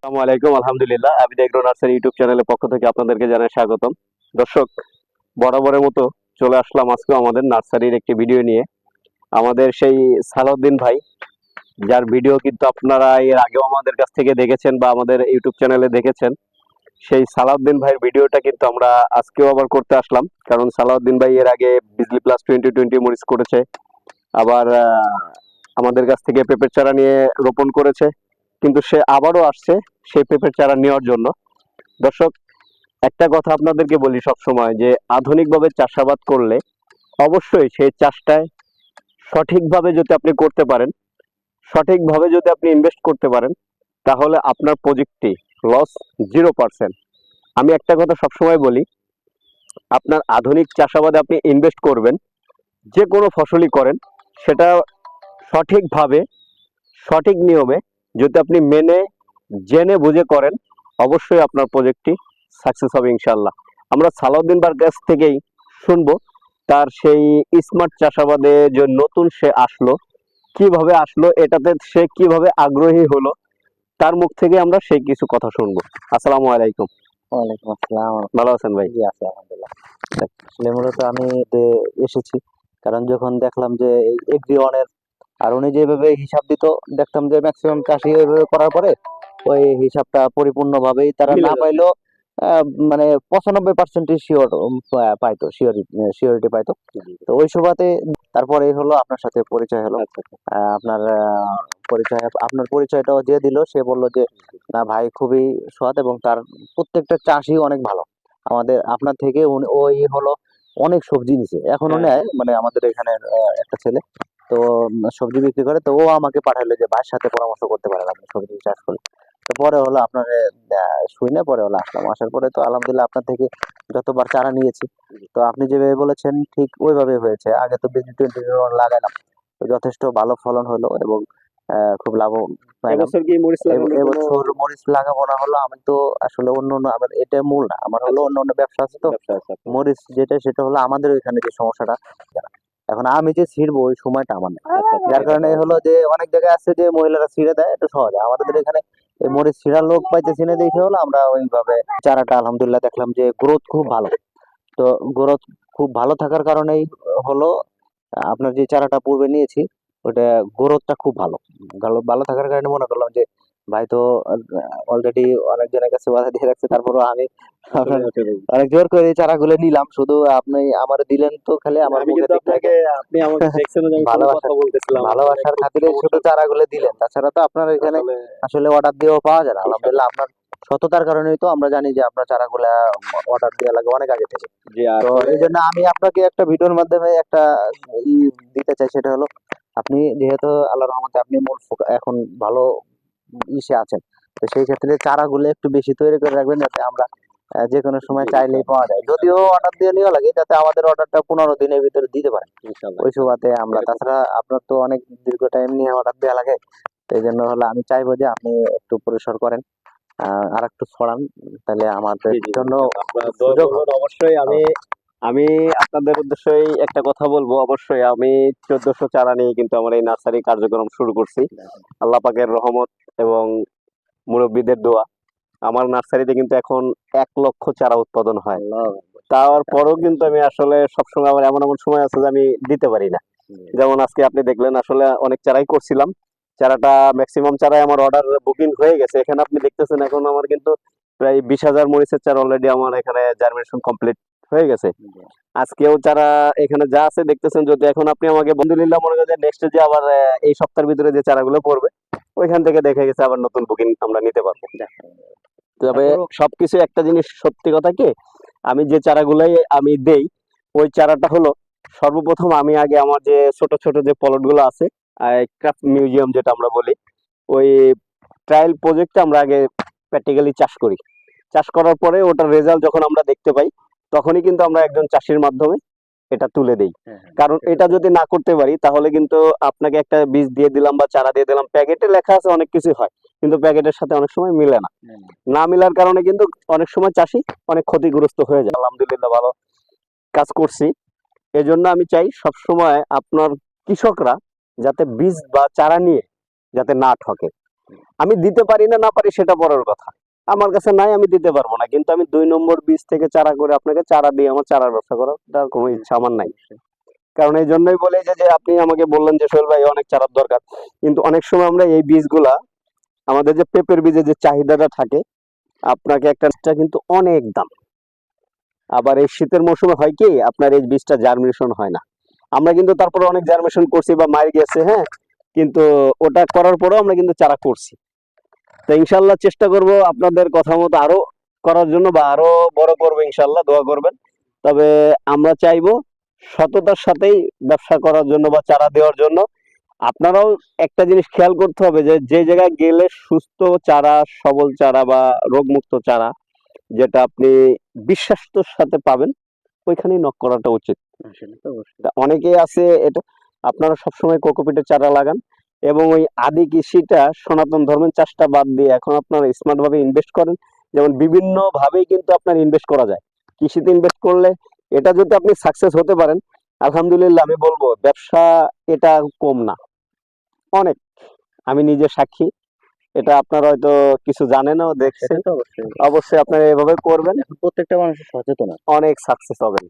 আসসালামু আলাইকুম। আলহামদুলিল্লাহ, আবিদ এগ্রো নার্সারি ইউটিউব চ্যানেলের পক্ষ থেকে আপনাদেরকে জানাই স্বাগতম। দর্শক, বরাবরের মতো চলে আসলাম আজকে আমাদের নার্সারির একটি ভিডিও নিয়ে। আমাদের সেই সালাউদ্দিন ভাই, যার ভিডিও কিন্তু আপনারা এর আগেও আমাদের কাছ থেকে দেখেছেন বা আমাদের ইউটিউব চ্যানেলে দেখেছেন। সেই সালাউদ্দিন ভাইয়ের ভিডিওটা কিন্তু আমরা আজকেও আবার করতে আসলাম, কারণ সালাউদ্দিন ভাই এর আগে বিজলি প্লাস 2020 মরিচ করেছে, আবার আমাদের কাছ থেকে পেঁপের চারা নিয়ে রোপণ করেছে, কিন্তু সে আবারও আসছে সেই পেঁপের চারা নেওয়ার জন্য। দর্শক, একটা কথা আপনাদেরকে বলি সব সময়, যে আধুনিকভাবে চাষাবাদ করলে অবশ্যই সেই চাষটায় সঠিকভাবে যদি আপনি করতে পারেন, সঠিকভাবে যদি আপনি ইনভেস্ট করতে পারেন, তাহলে আপনার প্রজেক্টটি লস 0%। আমি একটা কথা সবসময় বলি, আপনার আধুনিক চাষাবাদে আপনি ইনভেস্ট করবেন, যে কোনো ফসলই করেন সেটা সঠিকভাবে, সঠিক নিয়মে যদি আপনি মেনে জেনে বুঝে করেন, অবশ্যই আপনার প্রজেক্টটি সাকসেস হবে ইনশাল্লাহ। আমরা সালাউদ্দিন বার কাছ থেকেই শুনবো তার সেই স্মার্ট চাষাবাদে যে নতুন সে আসলো, কিভাবে আসলো, এটাতে সে কিভাবে আগ্রহী হলো, তার মুখ থেকে আমরা সেই কিছু কথা শুনবো। আসসালামু আলাইকুম। ওয়ালাইকুম আসসালাম। ভালো আছেন ভাই? জি আছি আলহামদুলিল্লাহ। আসলে মূলত আমি এসেছি কারণ যখন দেখলাম যে এই এগ্রি ওয়ানের আর উনি যেভাবে হিসাব দিত, দেখতাম যে ম্যাক্সিমাম চাষি ওইভাবে করার পরে ওই হিসাবটা পরিপূর্ণভাবেই তারা না পাইলেও মানে 95% শিওর পাইতো, শিওরিটি পাইতো। তো ওই সুবাদে তারপরে হলো আপনার সাথে পরিচয় হলো। আপনার আপনার পরিচয়টাও যে দিল, সে বলল যে না ভাই খুবই সৎ এবং তার প্রত্যেকটা চাষি অনেক ভালো। আপনার থেকে ওই হলো অনেক সবজি নিছে, এখনো নেয়, মানে আমাদের এখানে একটা ছেলে তো সবজি বিক্রি করে, তো ও আমাকে পাঠাইলো যে ভাইয়ের সাথে পরামর্শ করতে পারেন আপনি সবজি চাষ করলে। তো পরে হলো আপনার শুনে পরে হলো আসলাম, আসার পরে তো আলহামদুলিল্লাহ আপনার থেকে যতবার চারা নিয়েছি, তো আপনি যেভাবে বলেছেন ঠিক ওইভাবে হয়েছে। আগে তো বিজি 20 লাগালাম, তো যথেষ্ট ভালো ফলন হলো এবং খুব লাভ পাইলাম। এবছর কি মরিচ লাগানোর কোনো এবছর মরিচ লাগাবো না হলো, আমি তো আসলে অন্য অন্য আমার এটা মূল না, আমার হলো অন্য অন্য ব্যবসা আছে, তো ব্যবসা আছে আপনার? মরিচ যেটা সেটা হলো আমাদের ওইখানে যে সমস্যাটা, এখন আমি যে ছিড়বো ওই সময়টা আমার নেই। যার কারণে হলো যে অনেক জায়গায় আছে যে মহিলারা ছিঁড়ে দেয়, একটু সহজে আমাদের এখানে এই মরিচ ছিঁড়ার লোক পাইতেছি না, দেখে হলো আমরা ওইভাবে চারাটা আলহামদুলিল্লাহ দেখলাম যে গ্রোথ খুব ভালো। তো গ্রোথ খুব ভালো থাকার কারণেই হলো আপনার যে চারাটা পূর্বে নিয়েছি ওটা গ্রোথটা খুব ভালো। ভালো ভালো থাকার কারণে মনে করলাম যে ভাই তো অলরেডি অনেকজনের কাছে বাধা দিয়ে রাখছে, তারপরও আমি আপনার অনেক জোর করে এই চারাগুলো নিলাম। শুধু আপনি আমার দিলেন তো খালি আমার আমি মুখে কিন্তু দেখতে আপনাকে, আপনি আমাকে দেখছেন যে আমি কোনো ভালোবাসার কথা বলতেছিলাম, আসলে ভালোবাসার খুব খাতিরে শুধু সমস্যা। চারাগুলো দিলেন, তাছাড়া তো আপনার এখানে আসলে আসলে অর্ডার দিয়েও পাওয়া যায় না। আলহামদুলিল্লাহ আপনার সততার কারণেই তো আমরা জানি যে আপনার চারাগুলা অর্ডার দেওয়া লাগে অনেক আগে থেকে। যে তো আসলে এই জন্য আমি আপনাকে একটা ভিডিওর মাধ্যমে একটা ই দিতে চাই, সেটা হলো আপনি যেহেতু আল্লাহর রহমতে আপনি এখন ভালো ইসে আছেন, তো সেই ক্ষেত্রে চারাগুলো একটু বেশি তৈরি করে রাখবেন, যাতে আমরা যে কোনো সময় চাইলেই পাওয়া যায়। যদিও অর্ডার দিয়ে নেওয়া লাগে, যাতে আমাদের অর্ডারটা 15 দিনের ভিতরে দিতে পারেন, ইনশাআল্লাহ ওই সুবাদে আমরা। তাছাড়া আপনার তো অনেক দীর্ঘ টাইম নিয়ে অর্ডার দেওয়া লাগে, তো এই জন্য হলো আমি চাইবো যে আপনি একটু পরিসর করেন, আর একটু ছড়ান, তাহলে আমাদের জি জি জন্য আপনারা দোয়া সুযোগ করবেন হবে। অবশ্যই। আমি আমি আপনাদের উদ্দেশ্যেই একটা কথা বলবো। অবশ্যই আমি 1400 চারা নিয়ে কিন্তু আমার এই নার্সারি কার্যক্রম শুরু করছি, আল্লাহ পাকের রহমত এবং মুরব্বীদের দোয়া। আমার নার্সারিতে কিন্তু এখন 1 লক্ষ চারা উৎপাদন হয়। তারপরেও কিন্তু আমি আসলে সবসময়, আমার এমন এমন সময় আছে যে আমি দিতে পারি না। যেমন আজকে আপনি দেখলেন, আসলে অনেক চারাই করছিলাম, চারাটা ম্যাক্সিমাম চারাই আমার অর্ডার বুকিং হয়ে গেছে। এখানে আপনি দেখতেছেন এখন আমার কিন্তু প্রায় 20,000 মরিচের চারা অলরেডি আমার এখানে জার্মিনেশন কমপ্লিট হয়ে গেছে। আজকেও চারা এখানে যা আছে দেখতেছেন, যদি এখন আপনি আমাকে আলহামদুলিল্লাহ মনে করেন নেক্সট যে আবার এই সপ্তাহের ভিতরে যে চারাগুলো পড়বে, ওইখান থেকে দেখা গেছে আবার নতুন বুকিং আমরা নিতে পারবো। তবে সবকিছু একটা জিনিস সত্যি কথা কি, আমি যে চারাগুলাই আমি দেই, ওই চারাটা হলো সর্বপ্রথম আমি আগে আমার যে ছোট ছোট যে পলট গুলো আছে, ক্রাফট মিউজিয়াম যেটা আমরা বলি, ওই ট্রায়াল প্রজেক্টে আমরা আগে প্র্যাকটিক্যালি চাষ করি। চাষ করার পরে ওটার রেজাল্ট যখন আমরা দেখতে পাই, তখনই কিন্তু আমরা একজন চাষির মাধ্যমে এটা তুলে দেই। কারণ এটা যদি না করতে পারি, তাহলে কিন্তু আপনাকে একটা বীজ দিয়ে দিলাম বা চারা দিয়ে দিলাম, প্যাকেটে লেখা আছে অনেক কিছু হয়, কিন্তু প্যাকেটের সাথে অনেক সময় মিলে না। না মিলার কারণে কিন্তু অনেক সময় চাষি অনেক ক্ষতিগ্রস্ত হয়ে যায়। আলহামদুলিল্লাহ ভালো কাজ করছি। এজন্য আমি চাই সব সময় আপনার কৃষকরা যাতে বীজ বা চারা নিয়ে যাতে না ঠকে। আমি দিতে পারি না না পারি সেটা পরের কথা, আমার কাছে নাই, আমি দিতে পারবো না, কিন্তু আমি 2 নম্বর বীজ থেকে চারা করে আপনাকে চারা দিয়ে আমার চারার ব্যবসা করার তার কোনো ইচ্ছা আমার নাই। কারণ এই জন্যই বলে যে আপনি আমাকে বললেন যে সোহেল ভাই অনেক চারার দরকার, কিন্তু অনেক সময় আমরা এই বীজগুলা, আমাদের যে পেঁপের বীজের যে চাহিদাটা থাকে, আপনাকে একটা কিন্তু অনেক দাম। আবার এই শীতের মৌসুমে হয় কি আপনার এই বীজটা জার্মিনেশন হয় না। আমরা কিন্তু তারপরে অনেক জার্মিনেশন করছি বা মার গেছে, হ্যাঁ, কিন্তু ওটা করার পরেও আমরা কিন্তু চারা করছি। তো ইনশাল্লাহ চেষ্টা করব আপনাদের কথা মতো আরো করার জন্য, বা আরো বড় করবো, ইনশাল্লাহ দোয়া করবেন। তবে আমরা চাইবো সততার সাথেই ব্যবসা করার জন্য বা চারা দেওয়ার জন্য। আপনারাও একটা জিনিস খেয়াল করতে হবে যে যে জায়গায় গেলে সুস্থ চারা, সবল চারা বা রোগমুক্ত চারা যেটা আপনি বিশ্বাসের সাথে পাবেন, ওইখানেই নক করাটা উচিত। তা অনেকেই আছে এটা, আপনারা সবসময় কোকোপিটের চারা লাগান এবং ওই আদি কৃষিটা সনাতন ধর্মের চাষটা বাদ দিয়ে এখন আপনারা স্মার্ট ভাবে ইনভেস্ট করেন। যেমন বিভিন্ন ভাবেই কিন্তু আপনার ইনভেস্ট করা যায়। কৃষিতে ইনভেস্ট করলে এটা যদি আপনি সাকসেস হতে পারেন, আলহামদুলিল্লাহ আমি বলবো ব্যবসা এটা কম না, অনেক। আমি নিজে সাক্ষী, এটা আপনারা হয়তো কিছু জানেনও, দেখছেন। সেটা তো অবশ্যই। অবশ্যই আপনারা এভাবে করবেন, এখন প্রত্যেকটা মানুষের সচেতন আছে। অনেক সাকসেস হবেন।